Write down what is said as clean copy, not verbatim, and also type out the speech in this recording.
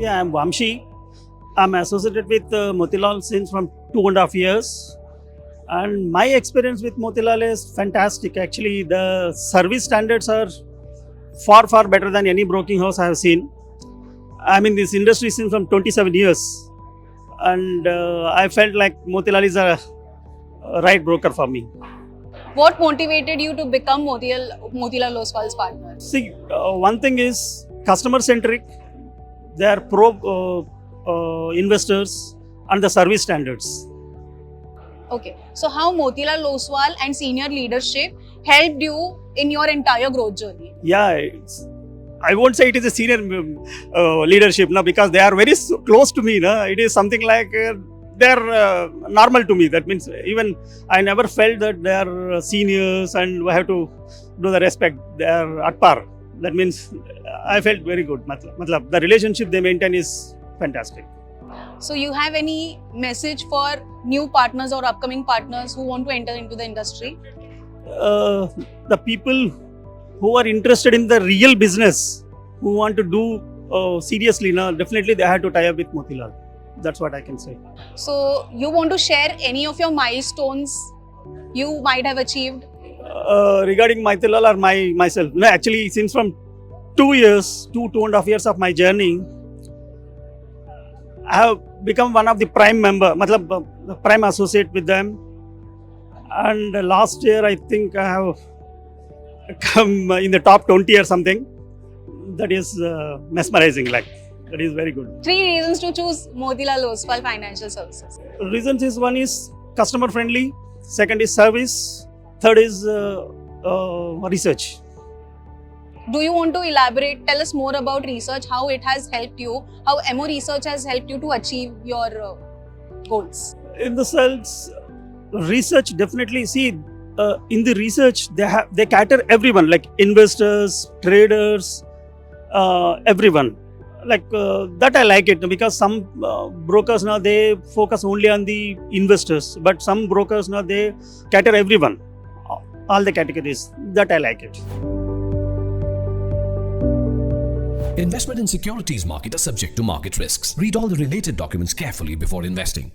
Yeah, I'm Vamsi. I'm associated with Motilal since from 2.5 years. And my experience with Motilal is fantastic. Actually, the service standards are far, far better than any broking house I have seen. I'm in this industry since from 27 years. And I felt like Motilal is a right broker for me. What motivated you to become Motilal Oswal's partner? See, one thing is customer centric. They are pro investors and the service standards. Okay, so how Motilal Oswal and senior leadership helped you in your entire growth journey? Yeah, I won't say it is a senior leadership now because they are very close to me. No? It is something like they are normal to me. That means even I never felt that they are seniors and I have to do the respect. They are at par. That means I felt very good. Matlab, the relationship they maintain is fantastic. So you have any message for new partners or upcoming partners who want to enter into the industry? The people who are interested in the real business, who want to do seriously, now definitely they have to tie up with Motilal. That's what I can say. So you want to share any of your milestones you might have achieved? Regarding Motilal or myself, no, actually since from 2.5 years of my journey, I have become one of the prime member, the prime associate with them. And last year, I think I have come in the top 20 or something. That is mesmerizing. Like that is very good. 3 reasons to choose Motilal Oswal Financial Services. Reasons is one is customer friendly, second is service, third is research. Do you want to elaborate? Tell us more about research, how it has helped you, how MO research has helped you to achieve your goals. In the sense, research definitely, see, in the research, they cater everyone, like investors, traders, everyone. Like that I like it because some brokers now they focus only on the investors, but some brokers now they cater everyone, all the categories. That I like it. Investment in securities market are subject to market risks. Read all the related documents carefully before investing.